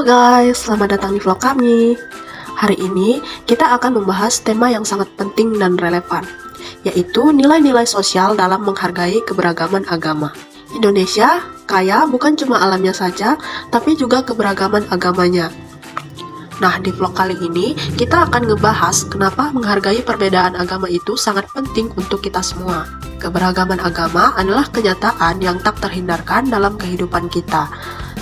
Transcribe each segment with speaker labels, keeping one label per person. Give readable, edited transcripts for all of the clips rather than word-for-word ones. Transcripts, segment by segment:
Speaker 1: Halo guys, selamat datang di vlog kami. Hari ini kita akan membahas tema yang sangat penting dan relevan, yaitu nilai-nilai sosial dalam menghargai keberagaman agama. Indonesia kaya bukan cuma alamnya saja, tapi juga keberagaman agamanya. Nah, di vlog kali ini kita akan ngebahas kenapa menghargai perbedaan agama itu sangat penting untuk kita semua. Keberagaman agama adalah kenyataan yang tak terhindarkan dalam kehidupan kita.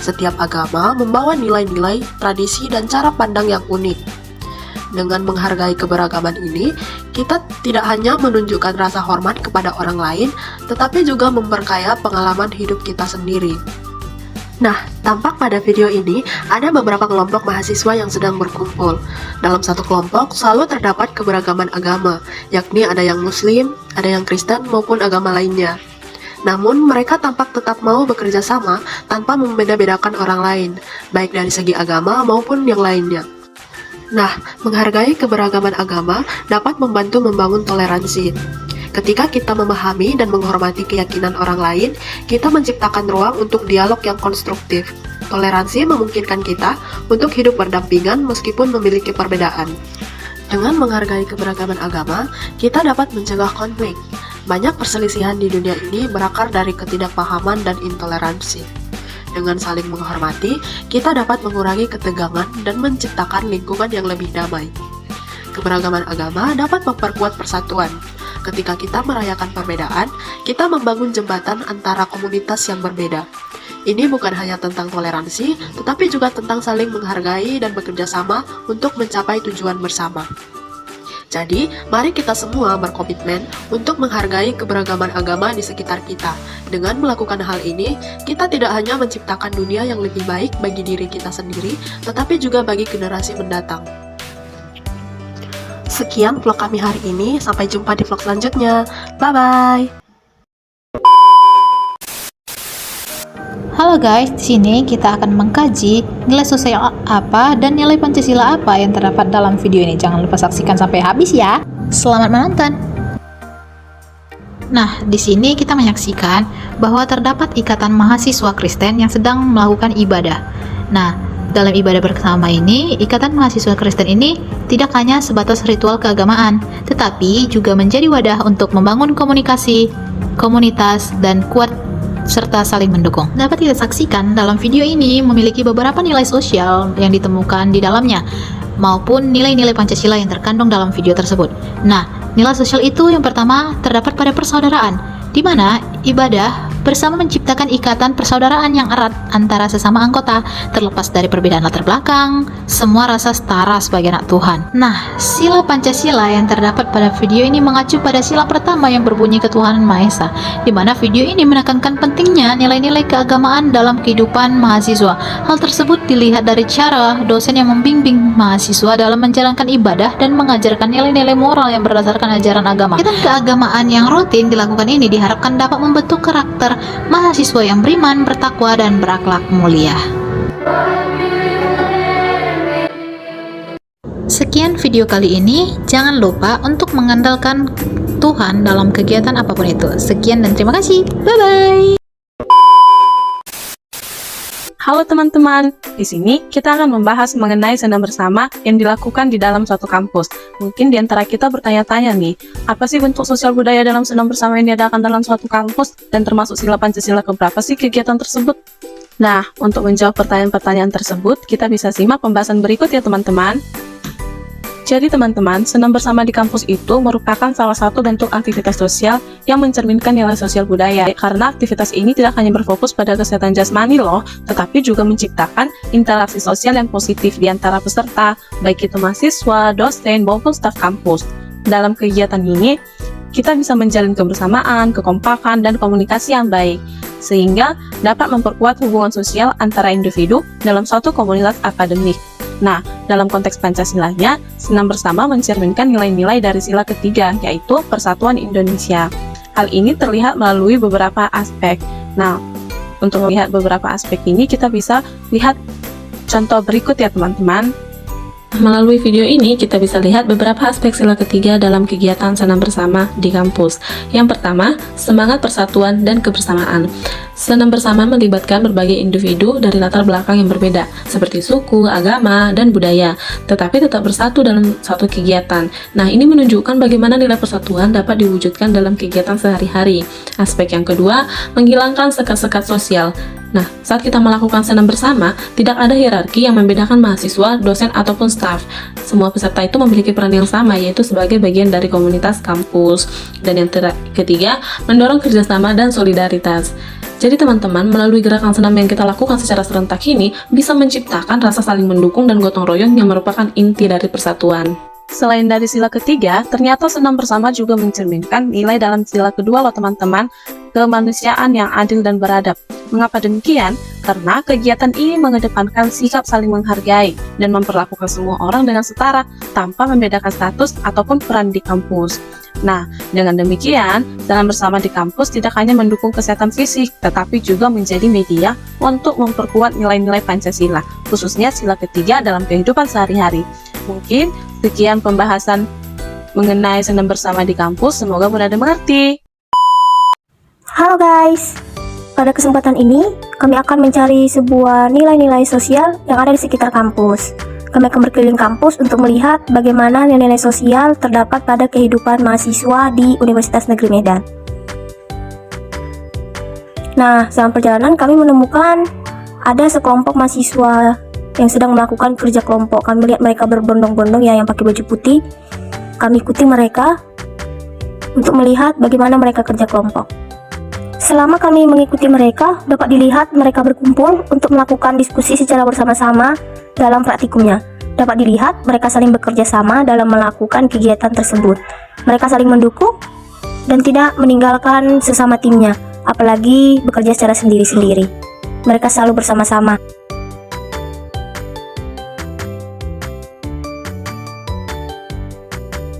Speaker 1: Setiap agama membawa nilai-nilai, tradisi, dan cara pandang yang unik. Dengan menghargai keberagaman ini, kita tidak hanya menunjukkan rasa hormat kepada orang lain, tetapi juga memperkaya pengalaman hidup kita sendiri. Nah, tampak pada video ini ada beberapa kelompok mahasiswa yang sedang berkumpul. Dalam satu kelompok selalu terdapat keberagaman agama, yakni ada yang Muslim, ada yang Kristen, maupun agama lainnya. Namun, mereka tampak tetap mau bekerja sama tanpa membeda-bedakan orang lain, baik dari segi agama maupun yang lainnya. Nah, menghargai keberagaman agama dapat membantu membangun toleransi. Ketika kita memahami dan menghormati keyakinan orang lain, kita menciptakan ruang untuk dialog yang konstruktif. Toleransi memungkinkan kita untuk hidup berdampingan meskipun memiliki perbedaan. Dengan menghargai keberagaman agama, kita dapat mencegah konflik. Banyak perselisihan di dunia ini berakar dari ketidakpahaman dan intoleransi. Dengan saling menghormati, kita dapat mengurangi ketegangan dan menciptakan lingkungan yang lebih damai. Keberagaman agama dapat memperkuat persatuan. Ketika kita merayakan perbedaan, kita membangun jembatan antara komunitas yang berbeda. Ini bukan hanya tentang toleransi, tetapi juga tentang saling menghargai dan bekerja sama untuk mencapai tujuan bersama. Jadi, mari kita semua berkomitmen untuk menghargai keberagaman agama di sekitar kita. Dengan melakukan hal ini, kita tidak hanya menciptakan dunia yang lebih baik bagi diri kita sendiri, tetapi juga bagi generasi mendatang. Sekian vlog kami hari ini, sampai jumpa di vlog selanjutnya. Bye-bye!
Speaker 2: Halo guys, di sini kita akan mengkaji nilai sosial apa dan nilai Pancasila apa yang terdapat dalam video ini. Jangan lupa saksikan sampai habis ya. Selamat menonton. Nah, di sini kita menyaksikan bahwa terdapat ikatan mahasiswa Kristen yang sedang melakukan ibadah. Nah, dalam ibadah bersama ini, ikatan mahasiswa Kristen ini tidak hanya sebatas ritual keagamaan, tetapi juga menjadi wadah untuk membangun komunikasi, komunitas, dan kuat serta saling mendukung. Dapat kita saksikan dalam video ini memiliki beberapa nilai sosial yang ditemukan di dalamnya, maupun nilai-nilai Pancasila yang terkandung dalam video tersebut. Nah, nilai sosial itu yang pertama terdapat pada persaudaraan, di mana ibadah bersama menciptakan ikatan persaudaraan yang erat antara sesama anggota, terlepas dari perbedaan latar belakang, semua rasa setara sebagai anak Tuhan. Nah, sila Pancasila yang terdapat pada video ini mengacu pada sila pertama yang berbunyi ketuhanan Maha Esa, di mana video ini menekankan pentingnya nilai-nilai keagamaan dalam kehidupan mahasiswa. Hal tersebut dilihat dari cara dosen yang membimbing mahasiswa dalam menjalankan ibadah dan mengajarkan nilai-nilai moral yang berdasarkan ajaran agama. Kegiatan keagamaan yang rutin dilakukan ini diharapkan dapat membentuk karakter mahasiswa yang beriman, bertakwa, dan berakhlak mulia. Sekian video kali ini. Jangan lupa untuk mengandalkan Tuhan dalam kegiatan apapun itu. Sekian dan terima kasih. Bye-bye.
Speaker 3: Halo teman-teman, di sini kita akan membahas mengenai senam bersama yang dilakukan di dalam suatu kampus. Mungkin di antara kita bertanya-tanya nih, apa sih bentuk sosial budaya dalam senam bersama yang diadakan dalam suatu kampus, dan termasuk sila Pancasila keberapa sih kegiatan tersebut? Nah, untuk menjawab pertanyaan-pertanyaan tersebut, kita bisa simak pembahasan berikut ya teman-teman. Jadi teman-teman, senam bersama di kampus itu merupakan salah satu bentuk aktivitas sosial yang mencerminkan nilai sosial budaya. Karena aktivitas ini tidak hanya berfokus pada kesehatan jasmani loh, tetapi juga menciptakan interaksi sosial yang positif di antara peserta, baik itu mahasiswa, dosen, maupun staf kampus. Dalam kegiatan ini, kita bisa menjalin kebersamaan, kekompakan, dan komunikasi yang baik, sehingga dapat memperkuat hubungan sosial antara individu dalam suatu komunitas akademik. Nah, dalam konteks Pancasilanya, senam bersama mencerminkan nilai-nilai dari sila ketiga, yaitu Persatuan Indonesia. Hal ini terlihat melalui beberapa aspek. Nah, untuk melihat beberapa aspek ini, kita bisa lihat contoh berikut ya teman-teman. Melalui video ini, kita bisa lihat beberapa aspek sila ketiga dalam kegiatan senam bersama di kampus. Yang pertama, semangat persatuan dan kebersamaan. Senam bersama melibatkan berbagai individu dari latar belakang yang berbeda, seperti suku, agama, dan budaya, tetapi tetap bersatu dalam satu kegiatan. Nah, ini menunjukkan bagaimana nilai persatuan dapat diwujudkan dalam kegiatan sehari-hari. Aspek yang kedua, menghilangkan sekat-sekat sosial. Nah, saat kita melakukan senam bersama, tidak ada hierarki yang membedakan mahasiswa, dosen, ataupun staf. Semua peserta itu memiliki peran yang sama, yaitu sebagai bagian dari komunitas kampus. Dan yang ketiga, mendorong kerjasama dan solidaritas. Jadi teman-teman, melalui gerakan senam yang kita lakukan secara serentak ini, bisa menciptakan rasa saling mendukung dan gotong royong yang merupakan inti dari persatuan. Selain dari sila ketiga, ternyata senam bersama juga mencerminkan nilai dalam sila kedua loh teman-teman, kemanusiaan yang adil dan beradab. Mengapa demikian? Karena kegiatan ini mengedepankan sikap saling menghargai dan memperlakukan semua orang dengan setara tanpa membedakan status ataupun peran di kampus. Nah, dengan demikian, senam bersama di kampus tidak hanya mendukung kesehatan fisik, tetapi juga menjadi media untuk memperkuat nilai-nilai Pancasila, khususnya sila ketiga dalam kehidupan sehari-hari. Mungkin sekian pembahasan mengenai senam bersama di kampus, semoga mudah dimengerti.
Speaker 4: Halo guys, pada kesempatan ini kami akan mencari sebuah nilai-nilai sosial yang ada di sekitar kampus. Kami akan berkeliling kampus untuk melihat bagaimana nilai-nilai sosial terdapat pada kehidupan mahasiswa di Universitas Negeri Medan. Nah, selama perjalanan kami menemukan ada sekelompok mahasiswa yang sedang melakukan kerja kelompok. Kami lihat mereka berbondong-bondong ya, yang pakai baju putih. Kami ikuti mereka untuk melihat bagaimana mereka kerja kelompok. Selama kami mengikuti mereka, dapat dilihat mereka berkumpul untuk melakukan diskusi secara bersama-sama dalam praktikumnya. Dapat dilihat mereka saling bekerja sama dalam melakukan kegiatan tersebut. Mereka saling mendukung dan tidak meninggalkan sesama timnya, apalagi bekerja secara sendiri-sendiri. Mereka selalu bersama-sama.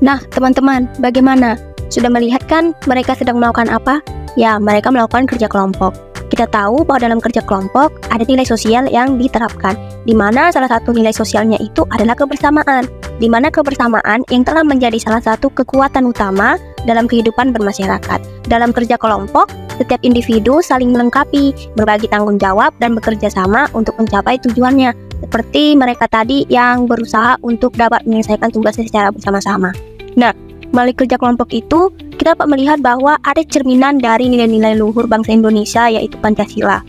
Speaker 5: Nah, teman-teman, bagaimana? Sudah melihat kan mereka sedang melakukan apa? Ya, mereka melakukan kerja kelompok. Kita tahu bahwa dalam kerja kelompok ada nilai sosial yang diterapkan, di mana salah satu nilai sosialnya itu adalah kebersamaan, di mana kebersamaan yang telah menjadi salah satu kekuatan utama dalam kehidupan bermasyarakat. Dalam kerja kelompok, setiap individu saling melengkapi, berbagi tanggung jawab, dan bekerja sama untuk mencapai tujuannya. Seperti mereka tadi yang berusaha untuk dapat menyelesaikan tugasnya secara bersama-sama. Nah, melalui kerja kelompok itu, kita dapat melihat bahwa ada cerminan dari nilai-nilai luhur bangsa Indonesia, yaitu Pancasila.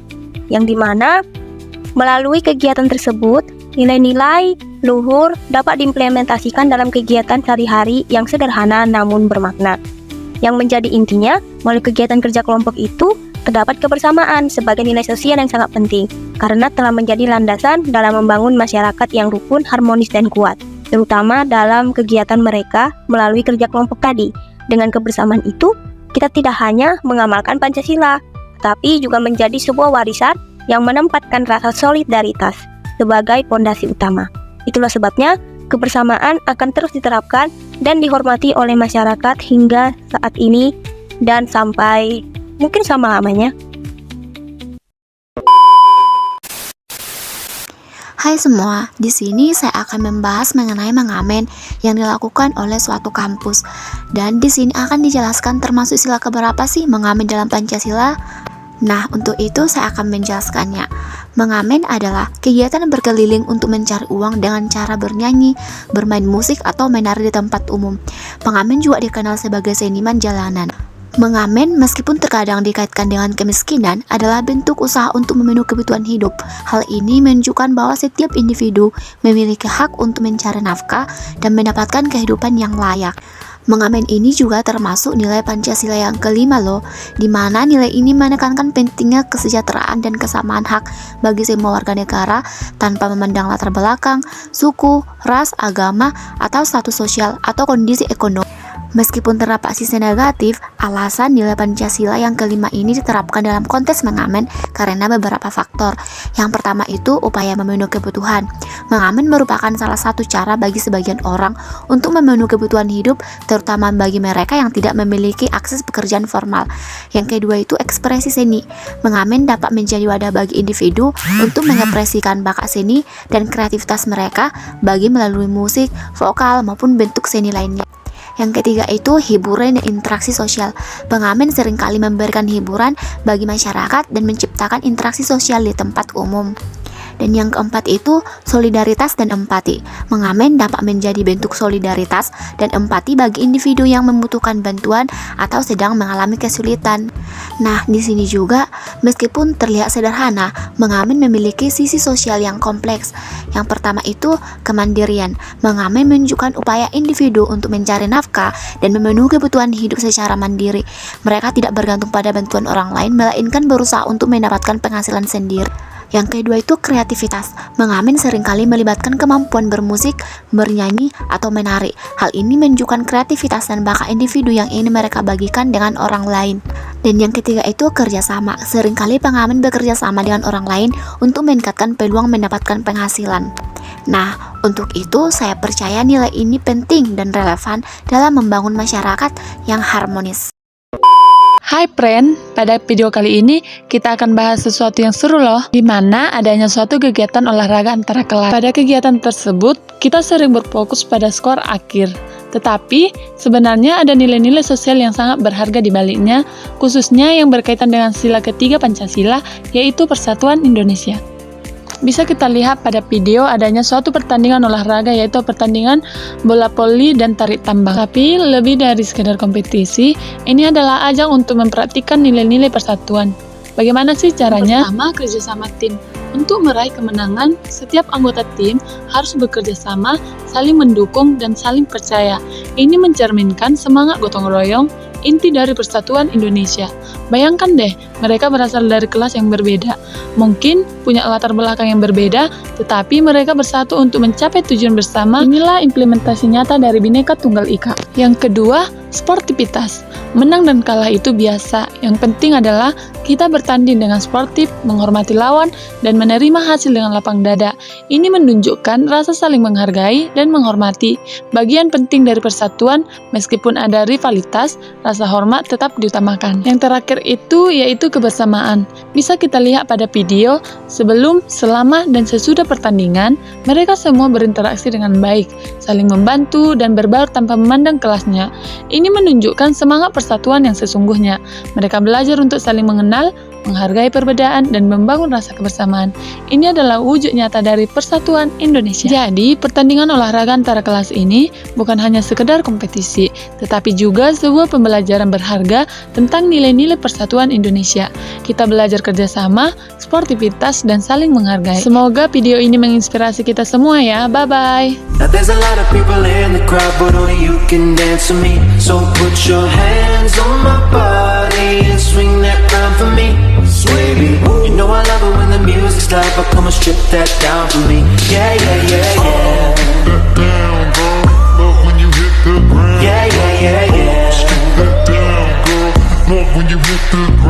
Speaker 5: Yang dimana, melalui kegiatan tersebut, nilai-nilai luhur dapat diimplementasikan dalam kegiatan sehari-hari yang sederhana namun bermakna. Yang menjadi intinya, melalui kegiatan kerja kelompok itu, terdapat kebersamaan sebagai nilai sosial yang sangat penting, karena telah menjadi landasan dalam membangun masyarakat yang rukun, harmonis, dan kuat, terutama dalam kegiatan mereka melalui kerja kelompok tadi. Dengan kebersamaan itu, kita tidak hanya mengamalkan Pancasila, tapi juga menjadi sebuah warisan yang menempatkan rasa solidaritas sebagai pondasi utama. Itulah sebabnya kebersamaan akan terus diterapkan dan dihormati oleh masyarakat hingga saat ini dan sampai mungkin selama-lamanya.
Speaker 6: Hai semua, di sini saya akan membahas mengenai mengamen yang dilakukan oleh suatu kampus. Dan di sini akan dijelaskan termasuk sila keberapa sih mengamen dalam Pancasila. Nah, untuk itu saya akan menjelaskannya. Mengamen adalah kegiatan berkeliling untuk mencari uang dengan cara bernyanyi, bermain musik, atau menari di tempat umum. Pengamen juga dikenal sebagai seniman jalanan. Mengamen meskipun terkadang dikaitkan dengan kemiskinan adalah bentuk usaha untuk memenuhi kebutuhan hidup. Hal ini menunjukkan bahwa setiap individu memiliki hak untuk mencari nafkah dan mendapatkan kehidupan yang layak. Mengamen ini juga termasuk nilai Pancasila yang kelima loh, di mana nilai ini menekankan pentingnya kesejahteraan dan kesamaan hak bagi semua warga negara tanpa memandang latar belakang, suku, ras, agama, atau status sosial atau kondisi ekonomi. Meskipun terdapat sisi negatif, alasan nilai Pancasila yang kelima ini diterapkan dalam konteks mengamen karena beberapa faktor. Yang pertama itu upaya memenuhi kebutuhan. Mengamen merupakan salah satu cara bagi sebagian orang untuk memenuhi kebutuhan hidup, terutama bagi mereka yang tidak memiliki akses pekerjaan formal. Yang kedua itu ekspresi seni. Mengamen dapat menjadi wadah bagi individu untuk mengekspresikan bakat seni dan kreativitas mereka bagi melalui musik, vokal, maupun bentuk seni lainnya. Yang ketiga itu hiburan dan interaksi sosial. Pengamen seringkali memberikan hiburan bagi masyarakat dan menciptakan interaksi sosial di tempat umum. Dan yang keempat itu solidaritas dan empati. Mengamen dapat menjadi bentuk solidaritas dan empati bagi individu yang membutuhkan bantuan atau sedang mengalami kesulitan. Nah, di sini juga meskipun terlihat sederhana, mengamen memiliki sisi sosial yang kompleks. Yang pertama itu kemandirian. Mengamen menunjukkan upaya individu untuk mencari nafkah dan memenuhi kebutuhan hidup secara mandiri. Mereka tidak bergantung pada bantuan orang lain, melainkan berusaha untuk mendapatkan penghasilan sendiri. Yang kedua itu kreativitas. Mengamen seringkali melibatkan kemampuan bermusik, bernyanyi, atau menari. Hal ini menunjukkan kreativitas dan bakat individu yang ingin mereka bagikan dengan orang lain. Dan yang ketiga itu kerjasama. Seringkali pengamen bekerja sama dengan orang lain untuk meningkatkan peluang mendapatkan penghasilan. Nah, untuk itu saya percaya nilai ini penting dan relevan dalam membangun masyarakat yang harmonis.
Speaker 7: Hai friend, pada video kali ini kita akan bahas sesuatu yang seru loh, di mana adanya suatu kegiatan olahraga antara kelas. Pada kegiatan tersebut, kita sering berfokus pada skor akhir. Tetapi, sebenarnya ada nilai-nilai sosial yang sangat berharga di baliknya, khususnya yang berkaitan dengan sila ketiga Pancasila, yaitu Persatuan Indonesia. Bisa kita lihat pada video adanya suatu pertandingan olahraga, yaitu pertandingan bola voli dan tarik tambang. Tapi lebih dari sekedar kompetisi, ini adalah ajang untuk mempraktikkan nilai-nilai persatuan. Bagaimana sih caranya? Pertama, kerjasama tim. Untuk meraih kemenangan, setiap anggota tim harus bekerja sama, saling mendukung, dan saling percaya. Ini mencerminkan semangat gotong royong, inti dari Persatuan Indonesia. Bayangkan deh, mereka berasal dari kelas yang berbeda. Mungkin punya latar belakang yang berbeda, tetapi mereka bersatu untuk mencapai tujuan bersama. Inilah implementasi nyata dari Bhinneka Tunggal Ika. Yang kedua, sportivitas. Menang dan kalah itu biasa. Yang penting adalah kita bertanding dengan sportif, menghormati lawan, dan menerima hasil dengan lapang dada. Ini menunjukkan rasa saling menghargai dan menghormati. Bagian penting dari persatuan, meskipun ada rivalitas, rasa hormat tetap diutamakan. Yang terakhir itu yaitu kebersamaan. Bisa kita lihat pada video, sebelum, selama, dan sesudah pertandingan, mereka semua berinteraksi dengan baik, saling membantu, dan berbaur tanpa memandang kelasnya. Ini menunjukkan semangat persatuan yang sesungguhnya. Mereka belajar untuk saling mengenal, menghargai perbedaan, dan membangun rasa kebersamaan. Ini adalah wujud nyata dari Persatuan Indonesia. Jadi, pertandingan olahraga antara kelas ini bukan hanya sekedar kompetisi, tetapi juga sebuah pembelajaran berharga tentang nilai-nilai Persatuan Indonesia. Kita belajar kerjasama, sportivitas, dan saling menghargai. Semoga video ini menginspirasi kita semua ya. Bye-bye.
Speaker 8: Now there's a lot of people in the crowd, but only you can dance with me. So put your hands on my body and swing that round for me. Baby, you know I love it when the music's loud, but come and strip that down for me. Yeah, yeah, yeah, yeah.
Speaker 9: That down, girl. Love when you hit the ground.
Speaker 8: Yeah, yeah, yeah, yeah.
Speaker 9: Strip that down, girl. Love when you hit the ground.